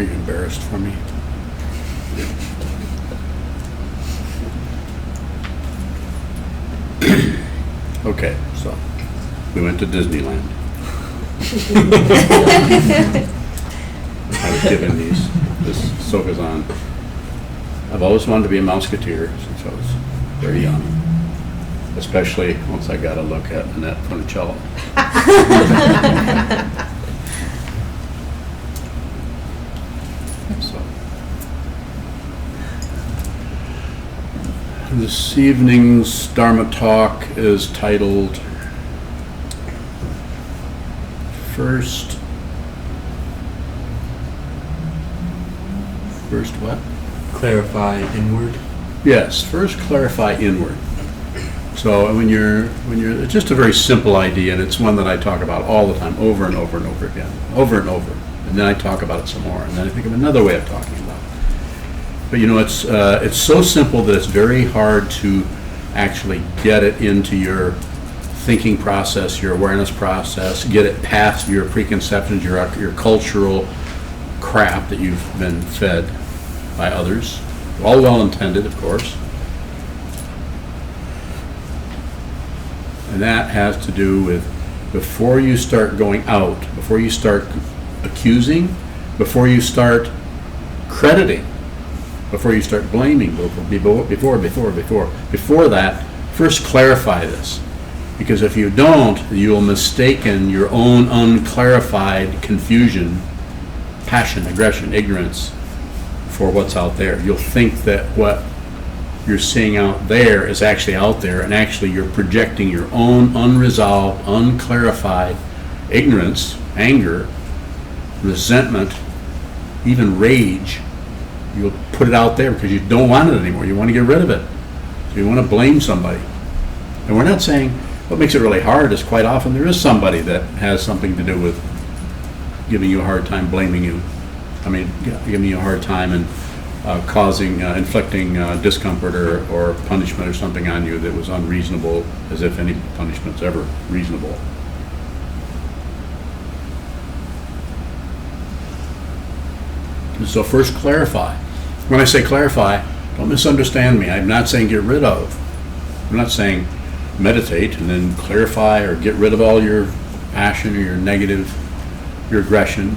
you embarrassed for me? Okay, so we went to Disneyland. I was given this Sokuzan. I've always wanted to be a Mouseketeer since I was very young, especially once I got a look at Annette Funicello. So, this evening's Dharma talk is titled First what? Clarify inward. Yes, first clarify inward. So it's just a very simple idea, and it's one that I talk about all the time, over and over and over again, over and over. And then I talk about it some more, and then I think of another way of talking about it. But it's so simple that it's very hard to actually get it into your thinking process, your awareness process, get it past your preconceptions, your cultural crap that you've been fed by others, all well-intended, of course. And that has to do with before you start going out, before you start accusing, before you start crediting, before you start blaming, before that, first clarify this. Because if you don't, you'll mistaken your own unclarified confusion, passion, aggression, ignorance for what's out there. You'll think that what you're seeing out there is actually out there, and actually you're projecting your own unresolved, unclarified ignorance, anger, resentment, even rage. You'll put it out there because you don't want it anymore. You want to get rid of it. So you want to blame somebody. And we're not saying, what makes it really hard is quite often there is somebody that has something to do with giving you a hard time, blaming you. Giving you a hard time and inflicting discomfort or punishment or something on you that was unreasonable, as if any punishment's ever reasonable. And so first clarify. When I say clarify, don't misunderstand me. I'm not saying get rid of. I'm not saying meditate and then clarify or get rid of all your passion or your negative, your aggression.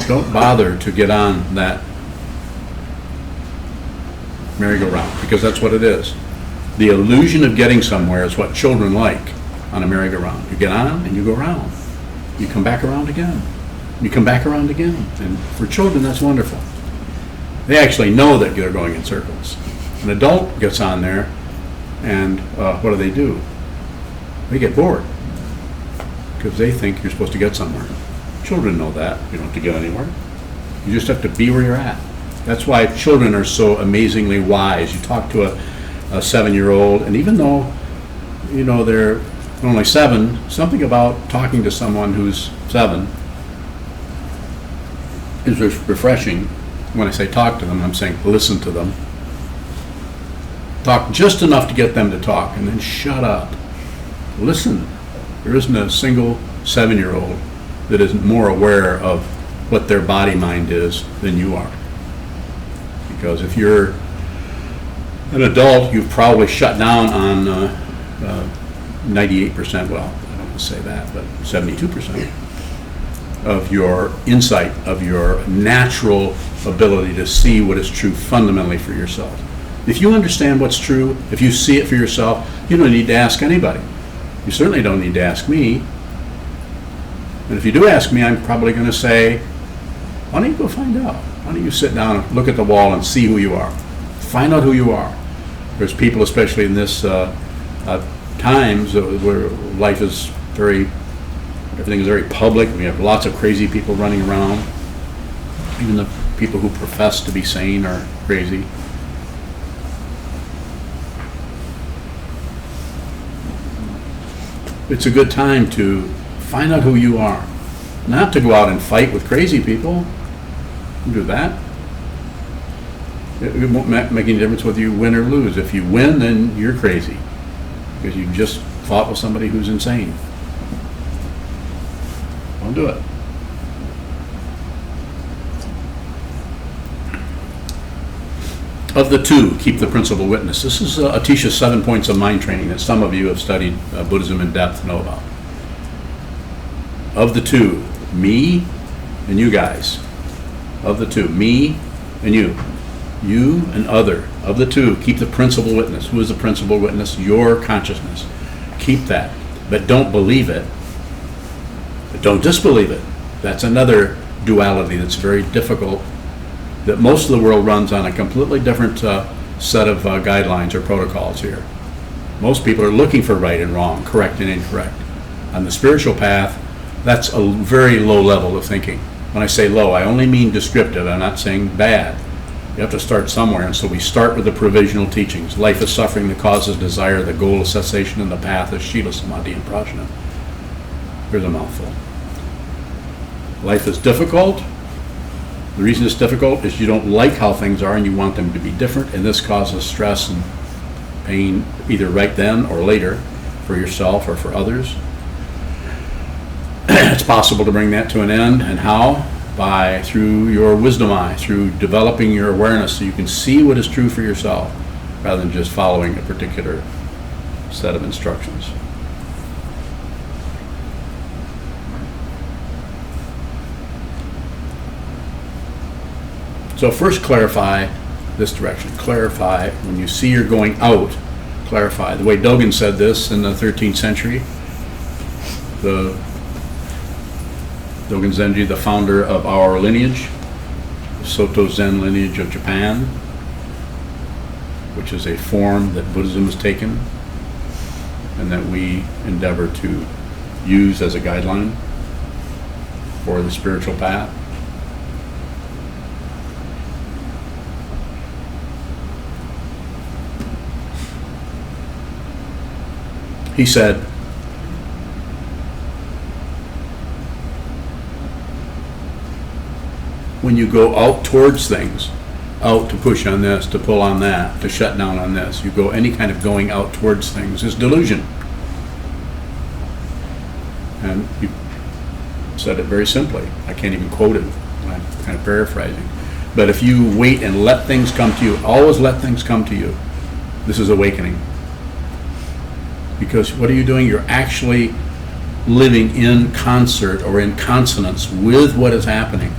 Don't bother to get on that merry-go-round, because that's what it is. The illusion of getting somewhere is what children like on a merry-go-round. You get on and you go round. You come back around again. You come back around again. And for children, that's wonderful. They actually know that they're going in circles. An adult gets on there, and what do? They get bored, because they think you're supposed to get somewhere. Children know that. You don't have to get anywhere. You just have to be where you're at. That's why children are so amazingly wise. You talk to a 7-year-old, and even though they're only 7, something about talking to someone who's 7 is refreshing. When I say talk to them, I'm saying listen to them. Talk just enough to get them to talk, and then shut up. Listen. There isn't a single 7-year-old that isn't more aware of what their body mind is than you are. Because if you're an adult, you've probably shut down on 98%, well, I don't want to say that, but 72% of your insight, of your natural ability to see what is true fundamentally for yourself. If you understand what's true, if you see it for yourself, you don't need to ask anybody. You certainly don't need to ask me. And if you do ask me, I'm probably going to say, why don't you go find out? Why don't you sit down and look at the wall and see who you are? Find out who you are. There's people, especially in this times where life is everything is very public. We have lots of crazy people running around. Even the people who profess to be sane are crazy. It's a good time to find out who you are. Not to go out and fight with crazy people. You do that. It won't make any difference whether you win or lose. If you win, then you're crazy, because you just fought with somebody who's insane. Don't do it. Of the two, keep the principal witness. This is Atisha's 7 points of mind training that some of you have studied Buddhism in depth know about. Of the two, me and you guys. Of the two, me and you. You and other. Of the two, keep the principal witness. Who is the principal witness? Your consciousness. Keep that. But don't believe it. But don't disbelieve it. That's another duality that's very difficult, that most of the world runs on a completely different set of guidelines or protocols here. Most people are looking for right and wrong, correct and incorrect. On the spiritual path, that's a very low level of thinking. When I say low, I only mean descriptive. I'm not saying bad. You have to start somewhere, and so we start with the provisional teachings. Life is suffering, the cause is desire, the goal is cessation, and the path is Shila, Samadhi, and Prajna. Here's a mouthful. Life is difficult. The reason it's difficult is you don't like how things are and you want them to be different, and this causes stress and pain either right then or later for yourself or for others. It's possible to bring that to an end, and how? Through your wisdom eye, through developing your awareness so you can see what is true for yourself rather than just following a particular set of instructions. So first clarify this direction. Clarify when you see you're going out, clarify. The way Dogen said this in the 13th century, the Dogen Zenji, the founder of our lineage, the Soto Zen lineage of Japan, which is a form that Buddhism has taken and that we endeavor to use as a guideline for the spiritual path. He said, when you go out towards things, out to push on this, to pull on that, to shut down on this, you go any kind of going out towards things is delusion. And he said it very simply. I can't even quote it. I'm kind of paraphrasing. But if you wait and let things come to you, always let things come to you, this is awakening. Because what are you doing? You're actually living in concert or in consonance with what is happening.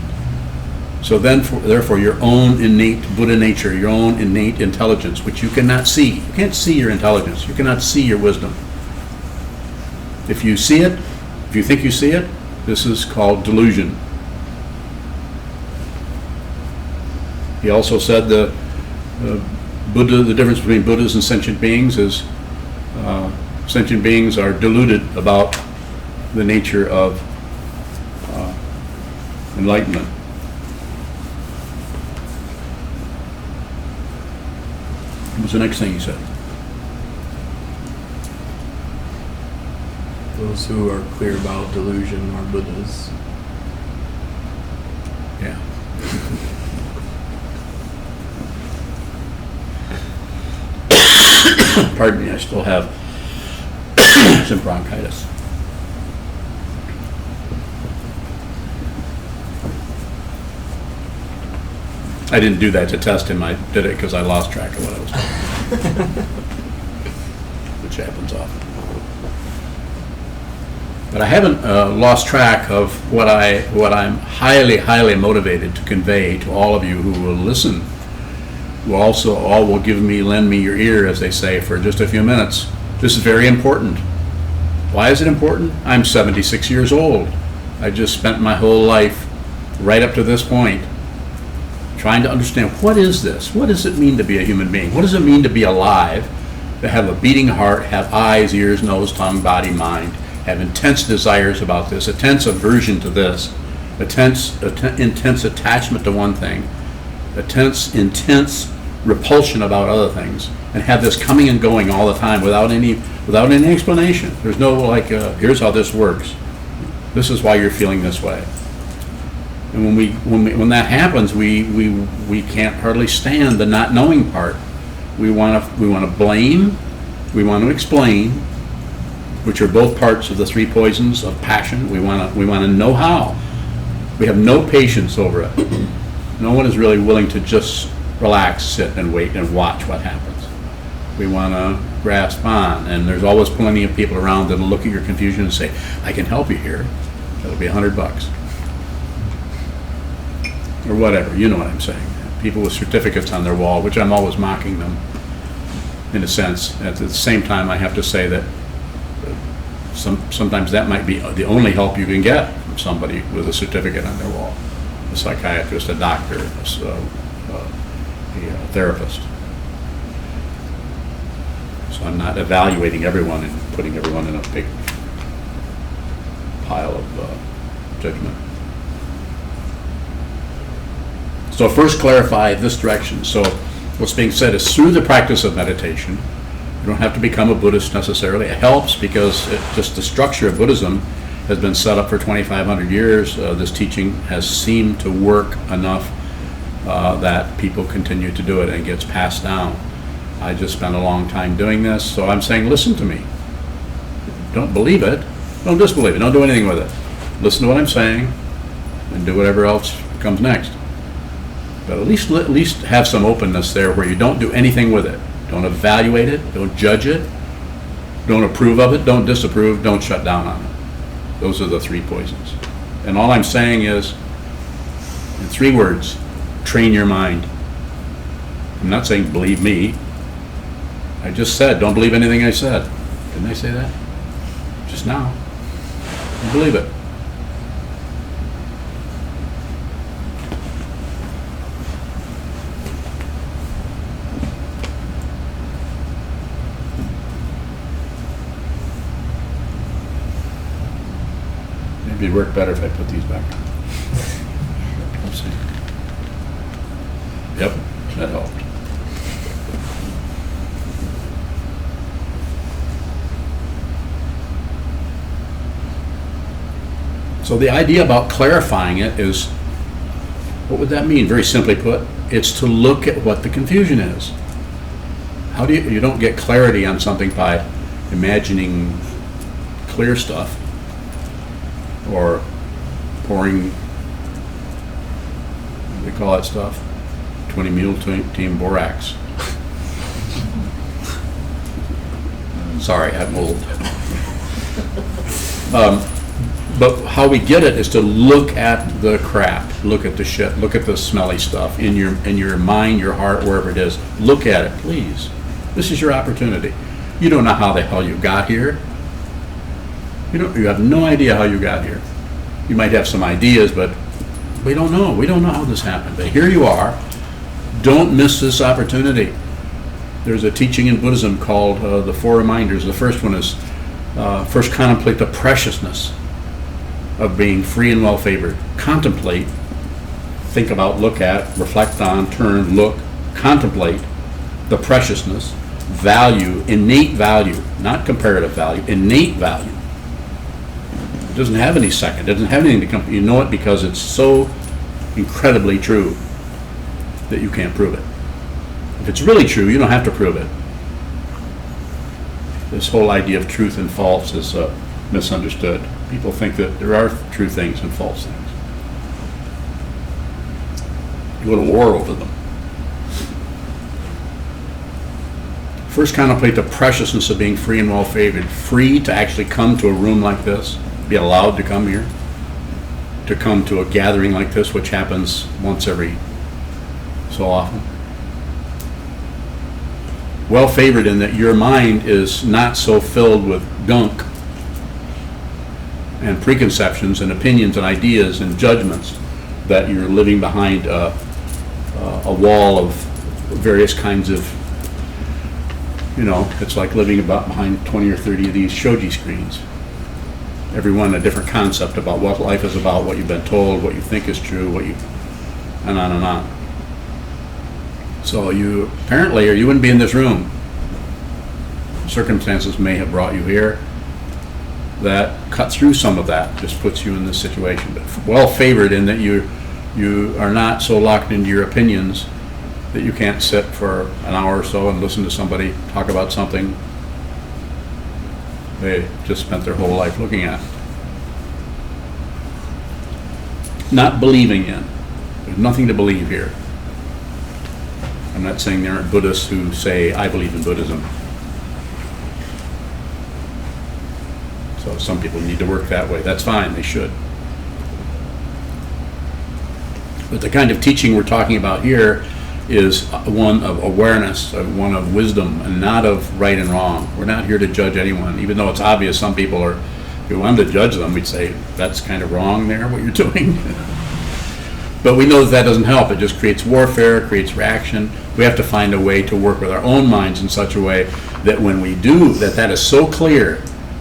So then, therefore, your own innate Buddha nature, your own innate intelligence, which you cannot see. You can't see your intelligence. You cannot see your wisdom. If you see it, if you think you see it, this is called delusion. He also said the difference between Buddhas and sentient beings is sentient beings are deluded about the nature of enlightenment. What was the next thing he said? Those who are clear about delusion are Buddhas. Yeah. Pardon me, I still have some bronchitis. I didn't do that to test him. I did it because I lost track of what I was talking about, which happens often. But I haven't lost track of what I'm highly, highly motivated to convey to all of you who will listen, who also all will lend me your ear, as they say, for just a few minutes. This is very important. Why is it important? I'm 76 years old. I just spent my whole life, right up to this point, trying to understand, what is this? What does it mean to be a human being? What does it mean to be alive, to have a beating heart, have eyes, ears, nose, tongue, body, mind, have intense desires about this, intense aversion to this, intense attachment to one thing, intense repulsion about other things, and have this coming and going all the time without any explanation. There's no here's how this works. This is why you're feeling this way. And when that happens, we can't hardly stand the not knowing part. We want to blame, we want to explain, which are both parts of the three poisons of passion. We want to know how. We have no patience over it. No one is really willing to just relax, sit, and wait and watch what happens. We want to grasp on, and there's always plenty of people around that'll look at your confusion and say, I can help you here. That'll be $100. Or whatever, you know what I'm saying. People with certificates on their wall, which I'm always mocking them, in a sense. At the same time, I have to say that sometimes that might be the only help you can get from somebody with a certificate on their wall. A psychiatrist, a doctor, a therapist. So I'm not evaluating everyone and putting everyone in a big pile of judgment. So first clarify this direction. So what's being said is through the practice of meditation, you don't have to become a Buddhist necessarily. It helps because just the structure of Buddhism has been set up for 2,500 years. This teaching has seemed to work enough that people continue to do it and it gets passed down. I just spent a long time doing this, so I'm saying listen to me. Don't believe it. Don't disbelieve it. Don't do anything with it. Listen to what I'm saying and do whatever else comes next. But at least have some openness there where you don't do anything with it. Don't evaluate it. Don't judge it. Don't approve of it. Don't disapprove. Don't shut down on it. Those are the three poisons. And all I'm saying is, in 3 words, train your mind. I'm not saying believe me. I just said don't believe anything I said. Didn't I say that? Just now. Don't believe it. Maybe it'd work better if I put these back on. Let's see. Yep, that helped. So the idea about clarifying it is, what would that mean? Very simply put, it's to look at what the confusion is. How do you don't get clarity on something by imagining clear stuff or pouring, what do they call that stuff? 20 mule team borax. Sorry, I'm old. But how we get it is to look at the crap, look at the shit, look at the smelly stuff in your mind, your heart, wherever it is. Look at it, please. This is your opportunity. You don't know how the hell you got here. You have no idea how you got here. You might have some ideas, but we don't know. We don't know how this happened. But here you are. Don't miss this opportunity. There's a teaching in Buddhism called the Four Reminders. The first one is first contemplate the preciousness of being free and well-favored. Contemplate, think about, look at, reflect on, turn, look, contemplate the preciousness, value, innate value, not comparative value, innate value. It doesn't have any second, it doesn't have anything to come, you know it because it's so incredibly true that you can't prove it. If it's really true, you don't have to prove it. This whole idea of truth and false is misunderstood. People think that there are true things and false things. You go to war over them. First, contemplate the preciousness of being free and well-favored. Free to actually come to a room like this, be allowed to come here, to come to a gathering like this, which happens once every so often. Well-favored in that your mind is not so filled with gunk and preconceptions and opinions and ideas and judgments that you're living behind a wall of various kinds of, it's like living behind 20 or 30 of these shoji screens. Everyone a different concept about what life is about, what you've been told, what you think is true, and on and on. So you apparently, or you wouldn't be in this room. Circumstances may have brought you here that cut through some of that, just puts you in this situation. But well favored in that you are not so locked into your opinions that you can't sit for an hour or so and listen to somebody talk about something they just spent their whole life looking at. Not believing in. There's nothing to believe here. I'm not saying there aren't Buddhists who say, I believe in Buddhism. So some people need to work that way. That's fine, they should. But the kind of teaching we're talking about here is one of awareness, one of wisdom, and not of right and wrong. We're not here to judge anyone, even though it's obvious some people are, if we wanted to judge them, we'd say, that's kind of wrong there, what you're doing. But we know that that doesn't help. It just creates warfare, creates reaction. We have to find a way to work with our own minds in such a way that when we do, that is so clear,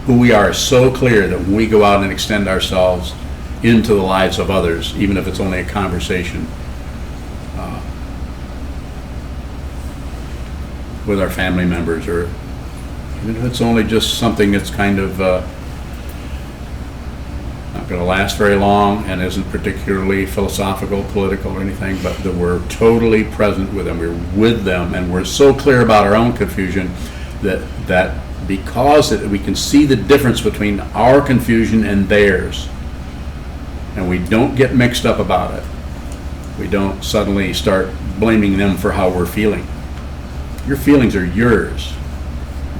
who we are is so clear that when we go out and extend ourselves into the lives of others, even if it's only a conversation with our family members, or even if it's only just something that's kind of not going to last very long and isn't particularly philosophical, political, or anything, but that we're totally present with them, we're with them, and we're so clear about our own confusion that because we can see the difference between our confusion and theirs, and we don't get mixed up about it. We don't suddenly start blaming them for how we're feeling. Your feelings are yours,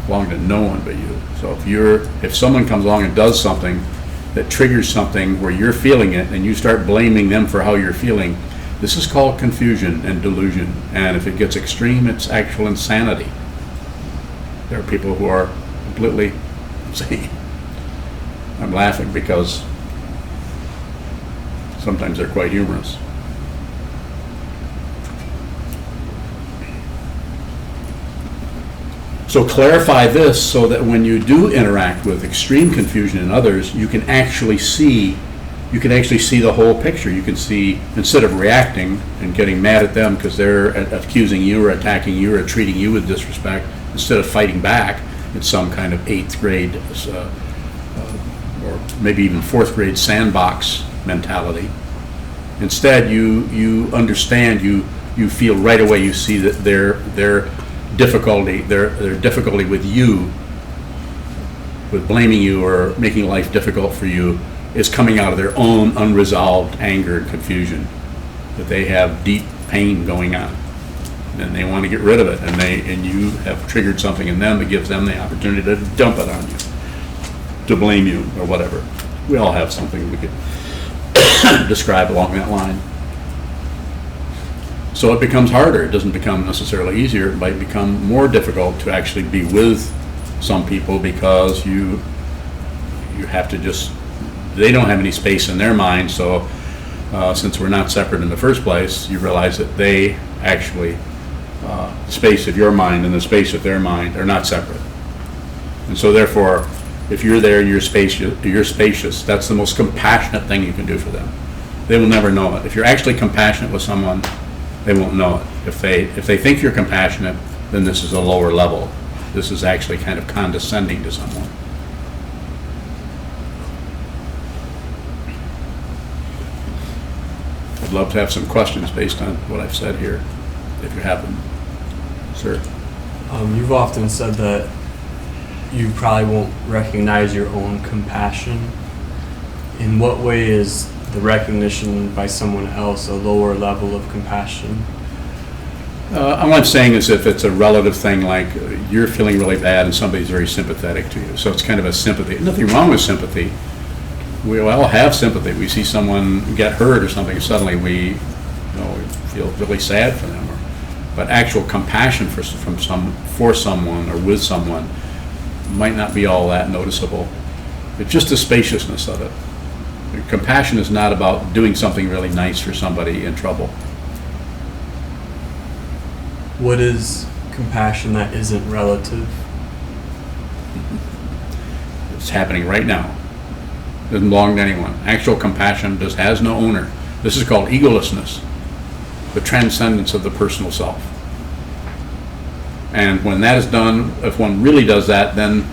belong to no one but you. So if someone comes along and does something that triggers something where you're feeling it and you start blaming them for how you're feeling, this is called confusion and delusion. And if it gets extreme, it's actual insanity. There are people who are completely insane. I'm laughing because sometimes they're quite humorous. So clarify this so that when you do interact with extreme confusion in others, you can actually see the whole picture. You can see, instead of reacting and getting mad at them because they're accusing you or attacking you or treating you with disrespect, instead of fighting back in some kind of 8th grade or maybe even 4th grade sandbox mentality, instead you understand, you feel right away, you see that their difficulty with you, with blaming you or making life difficult for you, is coming out of their own unresolved anger and confusion, that they have deep pain going on and they want to get rid of it, and you have triggered something in them that gives them the opportunity to dump it on you, to blame you or whatever. We all have something we could describe along that line. So it becomes harder. It doesn't become necessarily easier. It might become more difficult to actually be with some people because you have to they don't have any space in their mind. So since we're not separate in the first place, you realize that they actually, the space of your mind and the space of their mind are not separate. And so therefore, if you're there, you're spacious, that's the most compassionate thing you can do for them. They will never know it. If you're actually compassionate with someone, they won't know it. If they think you're compassionate, then this is a lower level. This is actually kind of condescending to someone. I'd love to have some questions based on what I've said here, if you have them. Sir? You've often said that you probably won't recognize your own compassion. In what way is the recognition by someone else a lower level of compassion? All I'm saying is if it's a relative thing, like you're feeling really bad and somebody's very sympathetic to you, so it's kind of a sympathy. Nothing wrong with sympathy. We all have sympathy. We see someone get hurt or something, suddenly we feel really sad for them. But actual compassion for someone or with someone might not be all that noticeable. It's just the spaciousness of it. Compassion is not about doing something really nice for somebody in trouble. What is compassion that isn't relative? It's happening right now. Doesn't belong to anyone. Actual compassion just has no owner. This is called egolessness, the transcendence of the personal self. And when that is done, if one really does that, then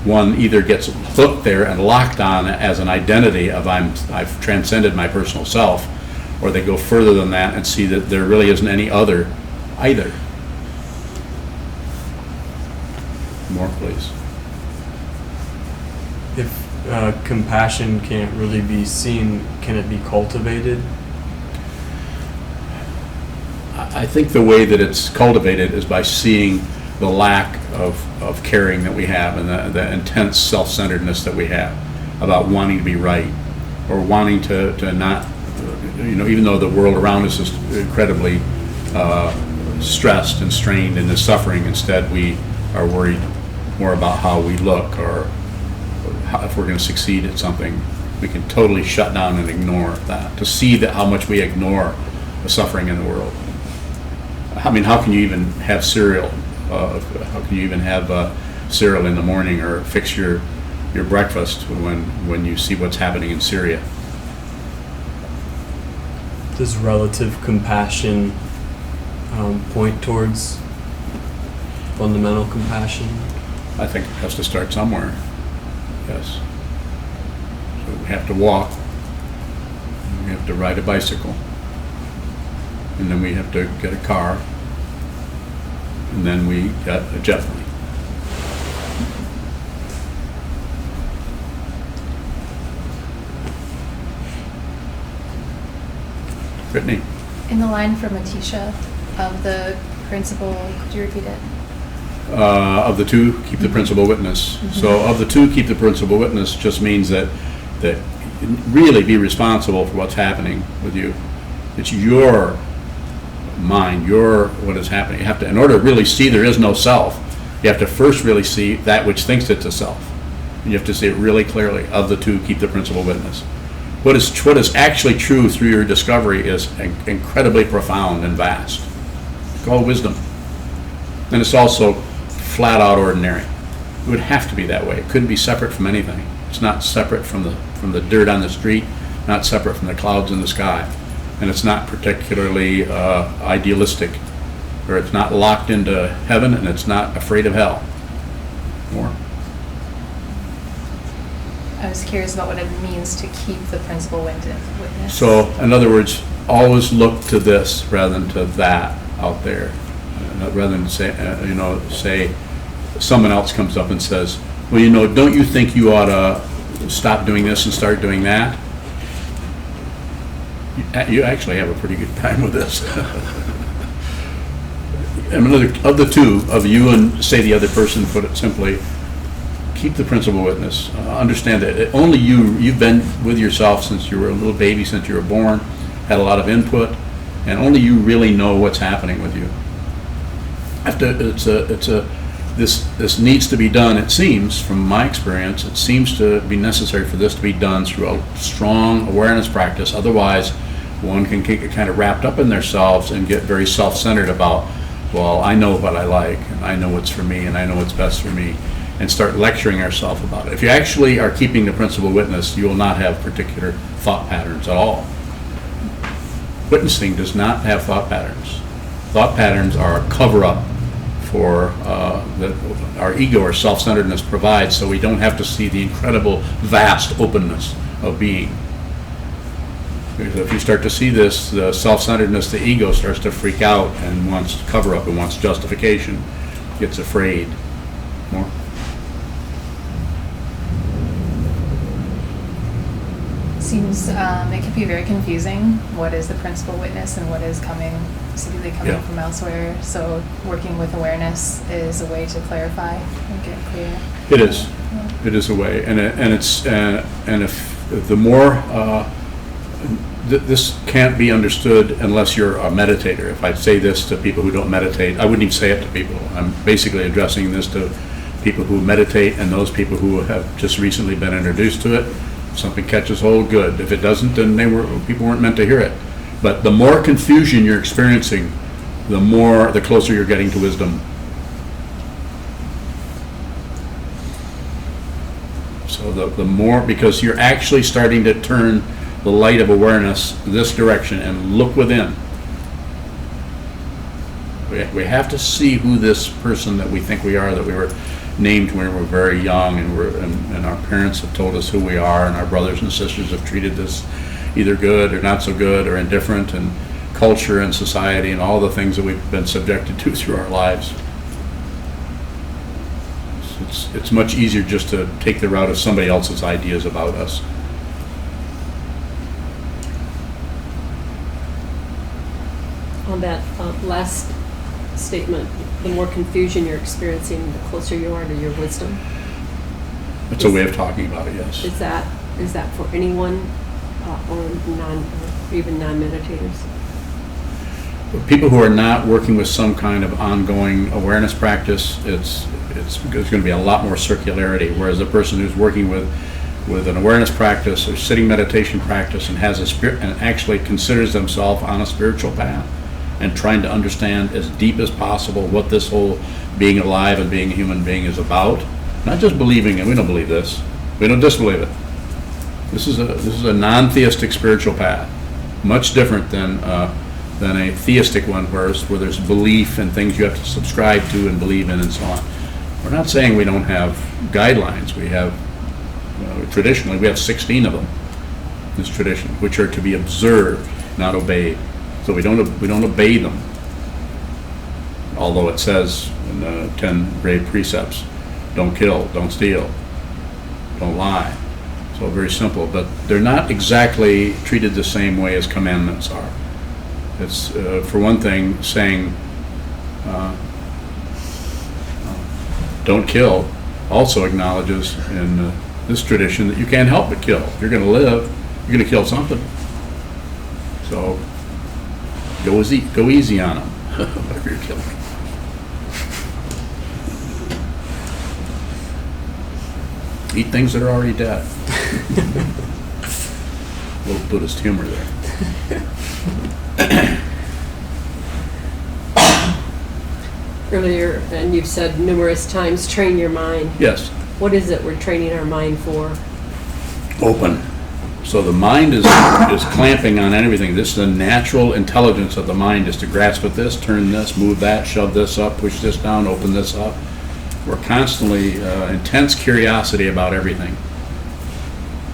one either gets hooked there and locked on as an identity of I've transcended my personal self, or they go further than that and see that there really isn't any other either. More, please. compassion can't really be seen, can it be cultivated? I think the way that it's cultivated is by seeing the lack of caring that we have, and the intense self-centeredness that we have about wanting to be right, or wanting to not, even though the world around us is incredibly stressed and strained and is suffering, instead we are worried more about how we look, or if we're going to succeed at something. We can totally shut down and ignore that, to see that how much we ignore the suffering in the world. I mean, how can you even have cereal? How can you even have cereal in the morning, or fix your breakfast when you see what's happening in Syria? Does relative compassion point towards fundamental compassion? I think it has to start somewhere. Yes. So we have to walk. We have to ride a bicycle. And then we have to get a car. And then we got a jet plane. Brittany? In the line from Atisha of the principle, could you repeat it? Of the two, keep the principal witness. Mm-hmm. So of the two, keep the principal witness just means that really be responsible for what's happening with you. It's your mind, what is happening. You have to, in order to really see there is no self, you have to first really see that which thinks it's a self. You have to see it really clearly. Of the two, keep the principal witness. What is actually true through your discovery is incredibly profound and vast. It's called wisdom. And it's also flat out ordinary. It would have to be that way. It couldn't be separate from anything. It's not separate from the dirt on the street, not separate from the clouds in the sky. And it's not particularly idealistic, or it's not locked into heaven, and it's not afraid of hell. More. I was curious about what it means to keep the principal witness. So, in other words, always look to this rather than to that out there. Rather than say someone else comes up and says, well, don't you think you ought to stop doing this and start doing that? You actually have a pretty good time with this. Of the two, of you and say the other person, put it simply, keep the principal witness. Understand that only you've been with yourself since you were a little baby, since you were born, had a lot of input, and only you really know what's happening with you. This needs to be done, it seems, from my experience, it seems to be necessary for this to be done through a strong awareness practice. Otherwise, one can get kind of wrapped up in themselves and get very self-centered about, well, I know what I like, and I know what's for me, and I know what's best for me, and start lecturing ourselves about it. If you actually are keeping the principal witness, you will not have particular thought patterns at all. Witnessing does not have thought patterns. Thought patterns are a cover-up for that our ego or self-centeredness provides, so we don't have to see the incredible vast openness of being. Because if you start to see this, the self-centeredness, the ego starts to freak out and wants cover-up and wants justification, gets afraid. More? Seems it could be very confusing. What is the principal witness and what is specifically coming from elsewhere? So working with awareness is a way to clarify and get clear. It is. It is a way, and if the more this can't be understood unless you're a meditator. If I say this to people who don't meditate, I wouldn't even say it to people. I'm basically addressing this to people who meditate and those people who have just recently been introduced to it. If something catches hold, good. If it doesn't, then people weren't meant to hear it. But the more confusion you're experiencing, the closer you're getting to wisdom. So the more, because you're actually starting to turn the light of awareness this direction and look within. We have to see who this person that we think we are, that we were named when we were very young, and our parents have told us who we are, and our brothers and sisters have treated us either good or not so good or indifferent, and culture and society and all the things that we've been subjected to through our lives. It's much easier just to take the route of somebody else's ideas about us. On that last statement, the more confusion you're experiencing, the closer you are to your wisdom. It's a way of talking about it, yes. Is that for anyone or even non-meditators? People who are not working with some kind of ongoing awareness practice, there's going to be a lot more circularity. Whereas a person who's working with an awareness practice or sitting meditation practice and has a spirit and actually considers themselves on a spiritual path and trying to understand as deep as possible what this whole being alive and being a human being is about. Not just believing it. We don't believe this. We don't disbelieve it. This is a non-theistic spiritual path, much different than a theistic one where there's belief and things you have to subscribe to and believe in and so on. We're not saying we don't have guidelines. We have, traditionally, we have 16 of them, this tradition, which are to be observed, not obeyed. So we don't obey them. Although it says in the 10 grave precepts, don't kill, don't steal, don't lie. So very simple, but they're not exactly treated the same way as commandments are. It's, for one thing, saying don't kill also acknowledges in this tradition that you can't help but kill. If you're going to live, you're going to kill something. So go easy on them, whatever you're killing. Eat things that are already dead. A little Buddhist humor there. Earlier, and you've said numerous times, train your mind. Yes. What is it we're training our mind for? Open. So the mind is clamping on everything. This is the natural intelligence of the mind, is to grasp at this, turn this, move that, shove this up, push this down, open this up. We're constantly intense curiosity about everything.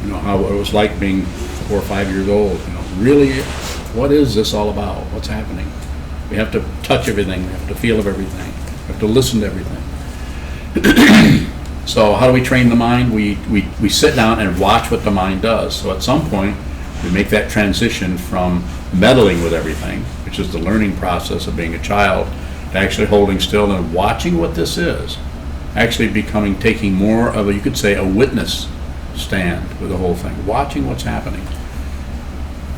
You know, how it was like being 4 or 5 years old. You know, really, what is this all about? What's happening? We have to touch everything. We have to feel of everything. We have to listen to everything. So how do we train the mind? We sit down and watch what the mind does. So at some point, we make that transition from meddling with everything, which is the learning process of being a child, to actually holding still and watching what this is. Actually taking more of you could say, a witness stand with the whole thing, watching what's happening.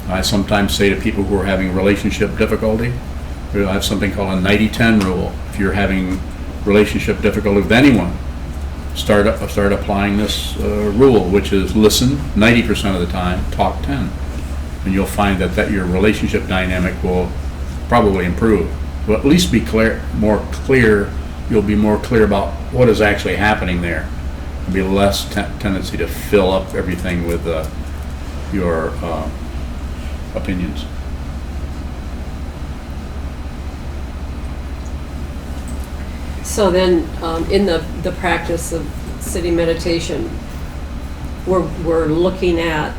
I sometimes say to people who are having relationship difficulty, I have something called a 90-10 rule. If you're having relationship difficulty with anyone, start applying this rule, which is listen 90% of the time, talk 10. And you'll find that your relationship dynamic will probably improve. Will at least be more clear. You'll be more clear about what is actually happening there. There'll be less tendency to fill up everything with your opinions. So then, in the practice of sitting meditation, we're looking at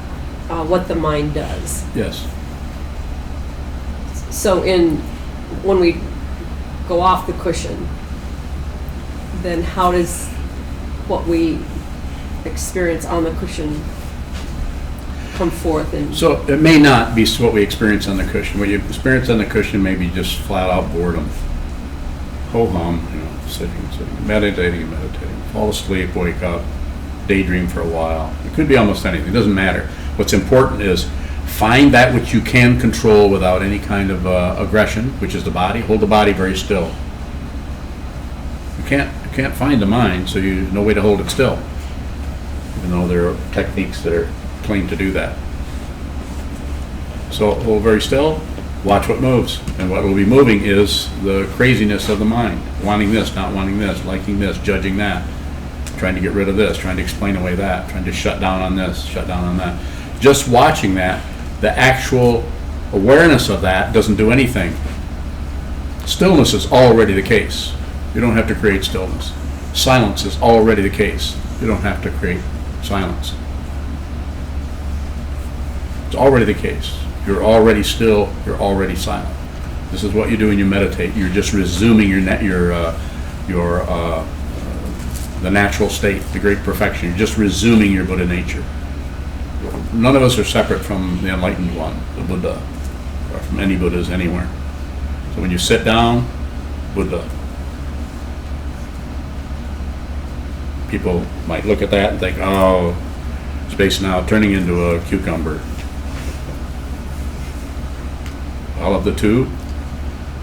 what the mind does. Yes. So when we go off the cushion, then how does what we experience on the cushion come forth? So it may not be what we experience on the cushion. What you experience on the cushion may be just flat out boredom. Ho-hum, sitting, meditating, fall asleep, wake up, daydream for a while. It could be almost anything. It doesn't matter. What's important is find that which you can control without any kind of aggression, which is the body. Hold the body very still. You can't find the mind, so you no way to hold it still, even though there are techniques that claim to do that. So hold very still, watch what moves, and what will be moving is the craziness of the mind, wanting this, not wanting this, liking this, judging that, trying to get rid of this, trying to explain away that, trying to shut down on this, shut down on that. Just watching that, the actual awareness of that doesn't do anything. Stillness is already the case. You don't have to create stillness. Silence is already the case. You don't have to create silence. It's already the case. You're already still, you're already silent. This is what you do when you meditate. You're just resuming your the natural state, the great perfection. You're just resuming your Buddha nature. None of us are separate from the enlightened one, the Buddha, or from any Buddhas anywhere. So when you sit down, Buddha. People might look at that and think, oh, space now turning into a cucumber. All of the two,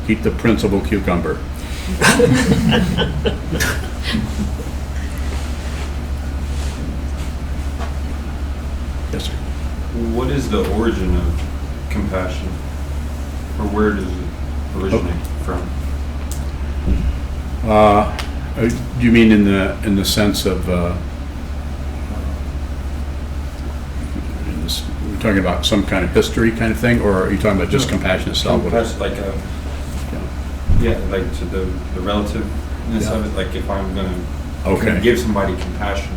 keep the principal cucumber. Yes, sir. What is the origin of compassion? Or where does it originate from? Do you mean in the sense of we're talking about some kind of history kind of thing, or are you talking about just compassion itself? Compassion, like like to the relativeness of it. Like if I'm gonna give somebody compassion.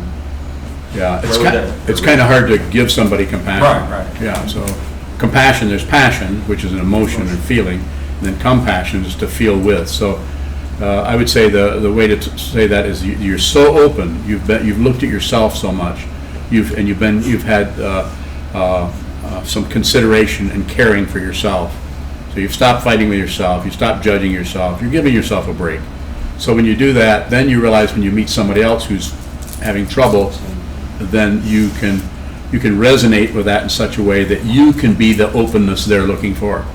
Yeah, it's kind of hard to give somebody compassion. Right. Yeah, so compassion, there's passion, which is an emotion and feeling, and then compassion is to feel with. So I would say the way to say that is you're so open. You've looked at yourself so much. You've had some consideration and caring for yourself. So you've stopped fighting with yourself. You stopped judging yourself. You're giving yourself a break. So when you do that, then you realize when you meet somebody else who's having trouble, then you can resonate with that in such a way that you can be the openness they're looking for.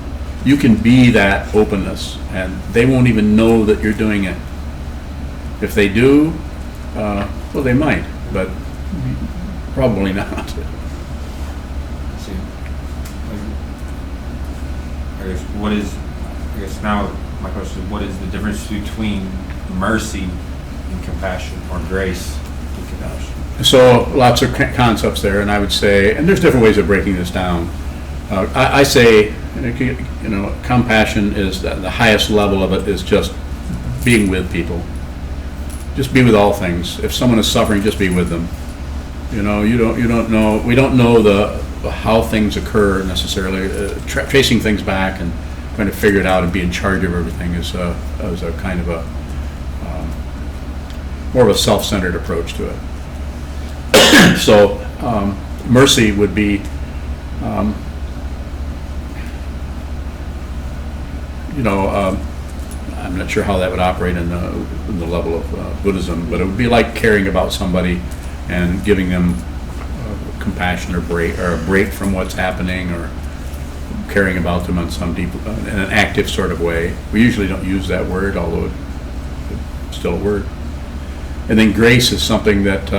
You can be that openness, and they won't even know that you're doing it. If they do, well, they might, but probably not. See, I guess now my question is, what is the difference between mercy and compassion, or grace and compassion? So lots of concepts there, and I would say, and there's different ways of breaking this down. I say, compassion is the highest level of it is just being with people. Just be with all things. If someone is suffering, just be with them. You don't know. We don't know how things occur necessarily. Tracing things back and trying to figure it out and be in charge of everything is a kind of more of a self-centered approach to it. So mercy would be, I'm not sure how that would operate in the level of Buddhism, but it would be like caring about somebody and giving them compassion or a break from what's happening, or caring about them on some deep, in an active sort of way. We usually don't use that word, although it's still a word. And then grace is something that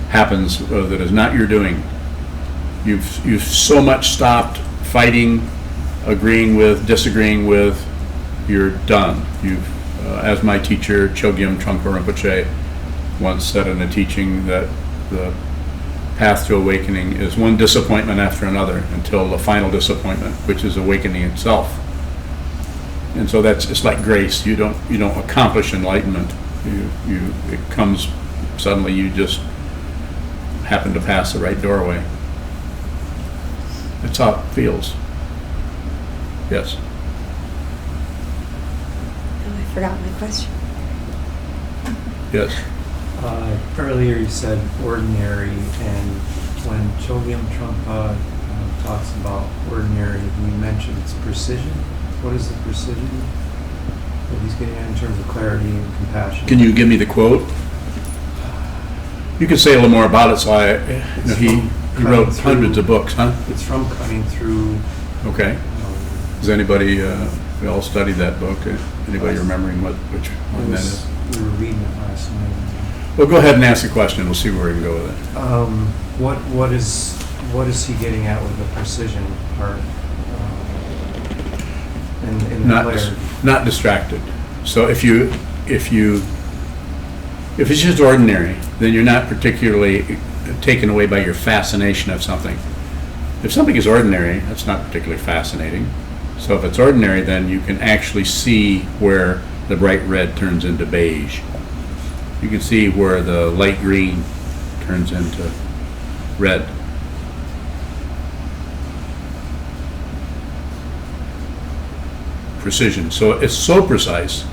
happens that is not your doing. You've so much stopped fighting, agreeing with, disagreeing with. You're done. As my teacher Chogyam Trungpa Rinpoche once said in a teaching, that the path to awakening is one disappointment after another until the final disappointment, which is awakening itself. And so it's like grace. You don't accomplish enlightenment. It comes suddenly. You just happen to pass the right doorway. That's how it feels. Yes. Oh, I forgot my question. Yes. Earlier you said ordinary, and when Chogyam Trungpa talks about ordinary, he mentions precision. What is the precision that he's getting at in terms of clarity and compassion? Can you give me the quote? You can say a little more about it. He wrote hundreds of books, huh? It's from Cutting Through. Okay. Does anybody? We all studied that book. Anybody remembering which one that is? We were reading it last night. Well, go ahead and ask the question. We'll see where we can go with it. What is he getting at with the precision part? In the clarity? Not distracted. So if it's just ordinary, then you're not particularly taken away by your fascination of something. If something is ordinary, that's not particularly fascinating. So if it's ordinary, then you can actually see where the bright red turns into beige. You can see where the light green turns into red. Precision. So it's so precise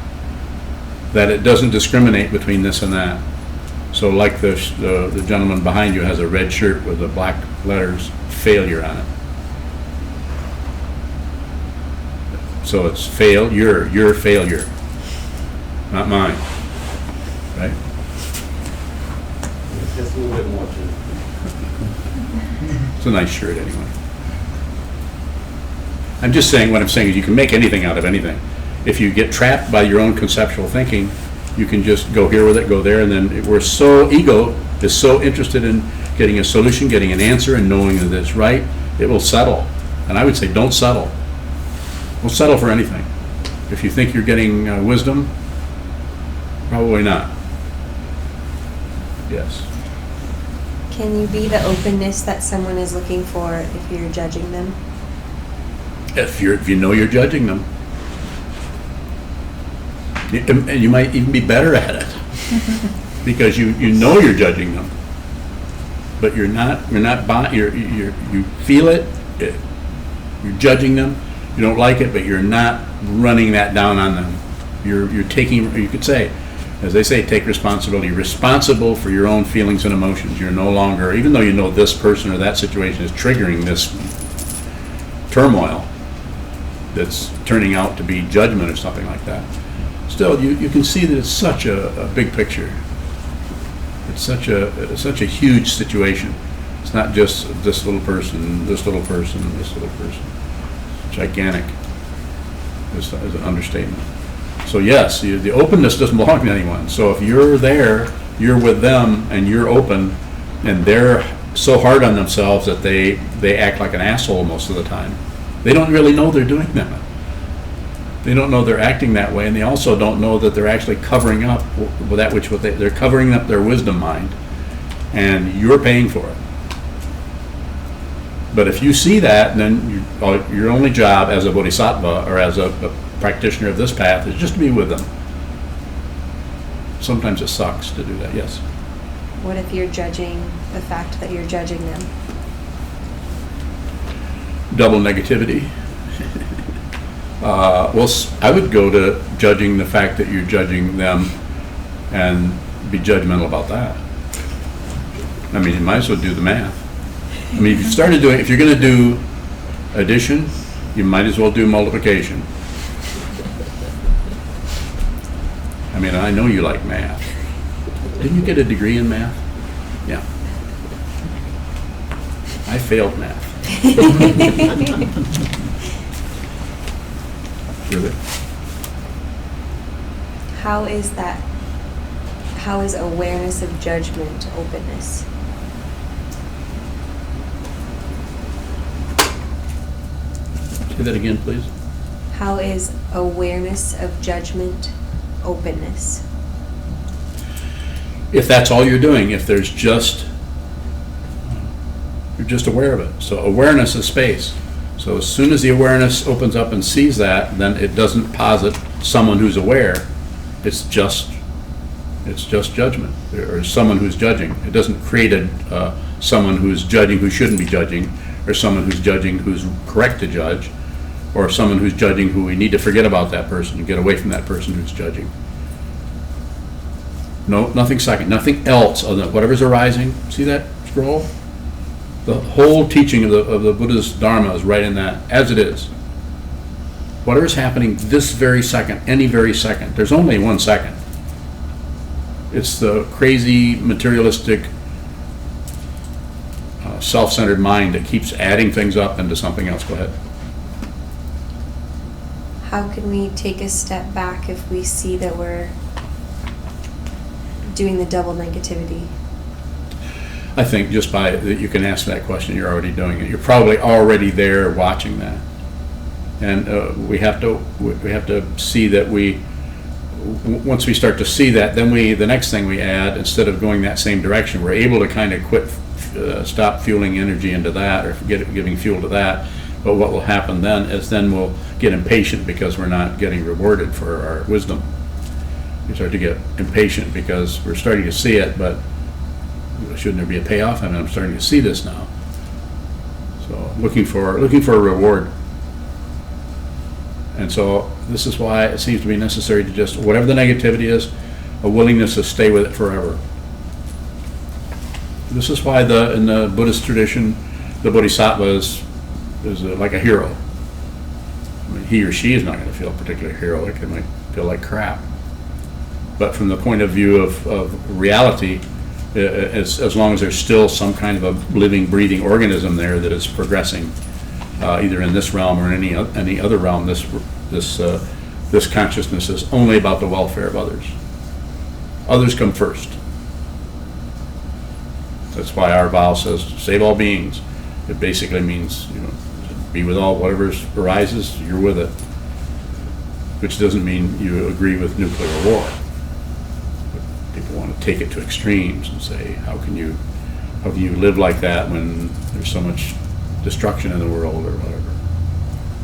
that it doesn't discriminate between this and that. So like the gentleman behind you has a red shirt with the black letters, failure on it. So it's your failure, not mine, right? Just a little bit more to It's a nice shirt anyway. I'm just saying, what I'm saying is you can make anything out of anything. If you get trapped by your own conceptual thinking, you can just go here with it, go there, and then ego is so interested in getting a solution, getting an answer, and knowing that it's right, it will settle. And I would say, don't settle. Don't settle for anything. If you think you're getting wisdom, probably not. Yes. Can you be the openness that someone is looking for if you're judging them? If you know you're judging them. And you might even be better at it. Because you know you're judging them. But you feel it, you're judging them, you don't like it, but you're not running that down on them. You're taking, you could say, as they say, take responsibility. You're responsible for your own feelings and emotions. You're no longer, even though you know this person or that situation is triggering this turmoil that's turning out to be judgment or something like that, still you can see that it's such a big picture. It's such a huge situation. It's not just this little person, this little person, this little person. It's gigantic is an understatement. So yes, the openness doesn't belong to anyone. So if you're there, you're with them, and you're open, and they're so hard on themselves that they act like an asshole most of the time. They don't really know they're doing that. They don't know they're acting that way, and they also don't know that they're actually covering up that which they're covering up their wisdom mind, and you're paying for it. But if you see that, then your only job as a bodhisattva or as a practitioner of this path is just to be with them. Sometimes it sucks to do that, yes. What if you're judging the fact that you're judging them? Double negativity. Well, I would go to judging the fact that you're judging them and be judgmental about that. I mean, you might as well do the math. I mean, if you're going to do addition, you might as well do multiplication. I mean, I know you like math. Didn't you get a degree in math? Yeah. I failed math. Really? How is awareness of judgment openness? Say that again, please. How is awareness of judgment openness? If that's all you're doing, if there's you're just aware of it. So awareness is space. So as soon as the awareness opens up and sees that, then it doesn't posit someone who's aware. It's just judgment, or someone who's judging. It doesn't create someone who's judging who shouldn't be judging, or someone who's judging who's correct to judge, or someone who's judging who we need to forget about that person and get away from that person who's judging. No, nothing second, nothing else other than whatever's arising. See that scroll? The whole teaching of the Buddha's Dharma is right in that, as it is. Whatever's happening this very second, any very second, there's only 1 second. It's the crazy, materialistic, self-centered mind that keeps adding things up into something else. Go ahead. How can we take a step back if we see that we're doing the double negativity? I think just by that you can ask that question, you're already doing it. You're probably already there watching that, and we have to see that once we start to see that, then the next thing we add, instead of going that same direction, we're able to kind of stop fueling energy into that or giving fuel to that. But what will happen then is we'll get impatient because we're not getting rewarded for our wisdom. We start to get impatient because we're starting to see it, but shouldn't there be a payoff? I mean, I'm starting to see this now. So looking for a reward. And so this is why it seems to be necessary to just, whatever the negativity is, a willingness to stay with it forever. This is why in the Buddhist tradition, the bodhisattva is like a hero. I mean, he or she is not going to feel particularly heroic. It might feel like crap. But from the point of view of reality, as long as there's still some kind of a living, breathing organism there that is progressing, either in this realm or in any other realm, this consciousness is only about the welfare of others. Others come first. That's why our vow says, save all beings. It basically means, be with all, whatever arises, you're with it. Which doesn't mean you agree with nuclear war. But people want to take it to extremes and say, how can you live like that when there's so much destruction in the world or whatever.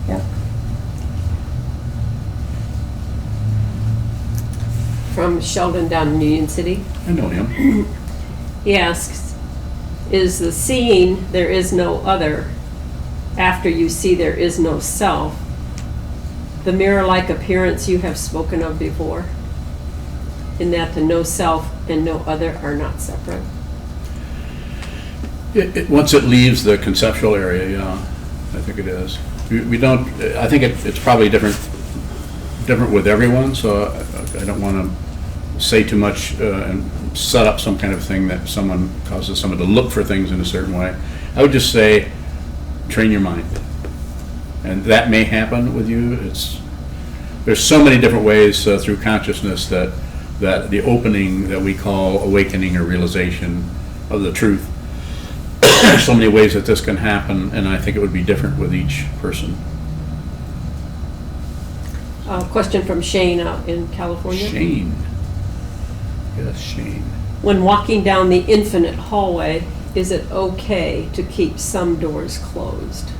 More? From Sheldon down in Union City. I know him. He asks, is the seeing there is no other after you see there is no self the mirror-like appearance you have spoken of before, in that the no self and no other are not separate? Once it leaves the conceptual area, yeah, I think it is. We don't. I think it's probably different with everyone. So I don't want to say too much and set up some kind of thing that causes someone to look for things in a certain way. I would just say, train your mind, and that may happen with you. There's so many different ways through consciousness that the opening that we call awakening or realization of the truth. There's so many ways that this can happen, and I think it would be different with each person. Question from Shane out in California. Shane. Yes, Shane. When walking down the infinite hallway, is it okay to keep some doors closed?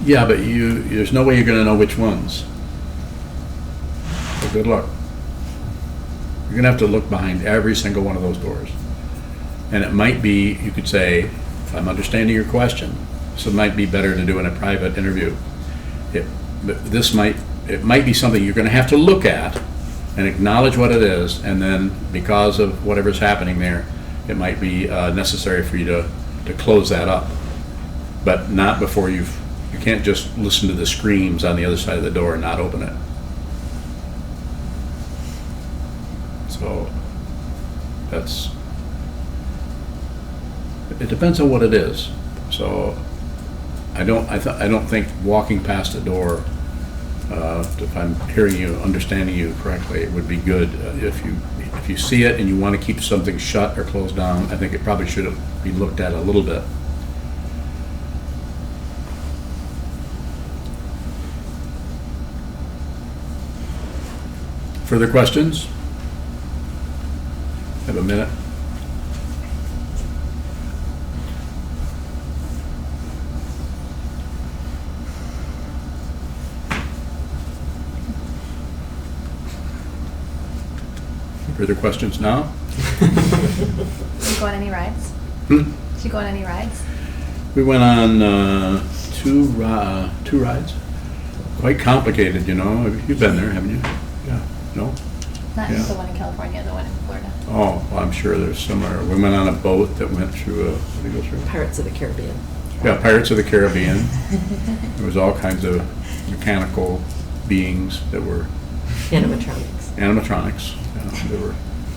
Yeah, but there's no way you're going to know which ones. So good luck. You're going to have to look behind every single one of those doors. And it might be, you could say, if I'm understanding your question, so it might be better to do in a private interview. It might be something you're going to have to look at and acknowledge what it is, and then because of whatever's happening there, it might be necessary for you to close that up. But not before you can't just listen to the screams on the other side of the door and not open it. So it depends on what it is. So I don't think walking past a door, if I'm hearing you, understanding you correctly, it would be good if you see it and you want to keep something shut or closed down. I think it probably should be looked at a little bit. Further questions? Have a minute. Further questions now? Did you go on any rides? Did you go on any rides? We went on two rides. Quite complicated, You've been there, haven't you? Yeah. No? Not Yeah. the one in California, the one in Florida. Oh, well, I'm sure there's similar. We went on a boat that went through what did we go through? Pirates of the Caribbean. Yeah, Pirates of the Caribbean. There was all kinds of mechanical beings that were animatronics. They were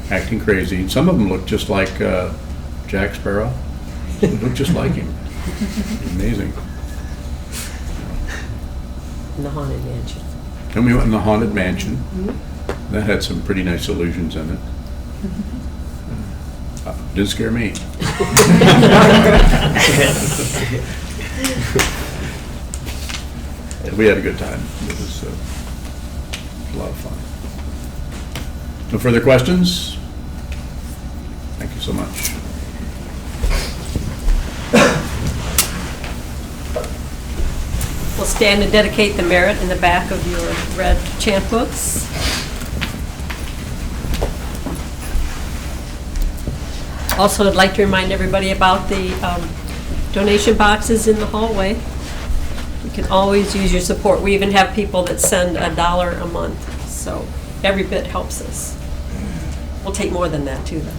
acting crazy. Some of them looked just like Jack Sparrow. They looked just like him. Amazing. In the Haunted Mansion. Then we went in the Haunted Mansion. That had some pretty nice illusions in it. Didn't scare me. We had a good time. It was a lot of fun. No further questions? Thank you so much. We'll stand and dedicate the merit in the back of your red chant books. Also, I'd like to remind everybody about the donation boxes in the hallway. You can always use your support. We even have people that send $1 a month, so every bit helps us. We'll take more than that, too, though.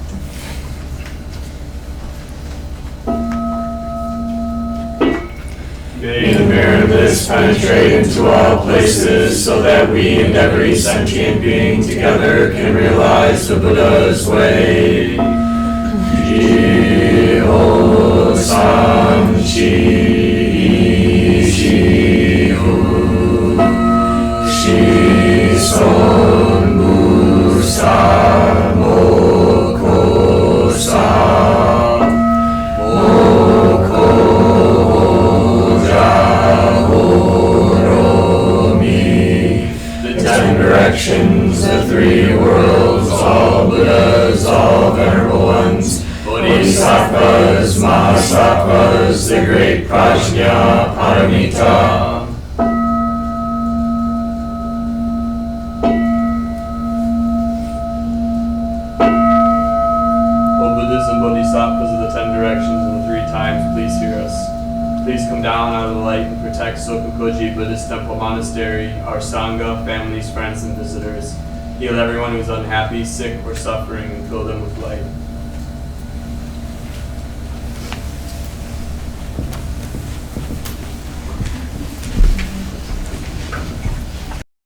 May the merit of this penetrate into all places, so that we and every sentient being together can realize the Buddha's way. Ji-ho san chi shi-hu shi-son mu-sa mo-ko-sa directions, the three worlds, all Buddhas, all venerable ones, Bodhisattvas, Mahasattvas, the great Prajna, Paramita. O Buddhas and Bodhisattvas of the 10 directions and the 3 times, please hear us. Please come down out of the light and protect Sokukoji Buddhist Temple Monastery, our Sangha, families, friends, and visitors. Heal everyone who is unhappy, sick, or suffering, and fill them with light.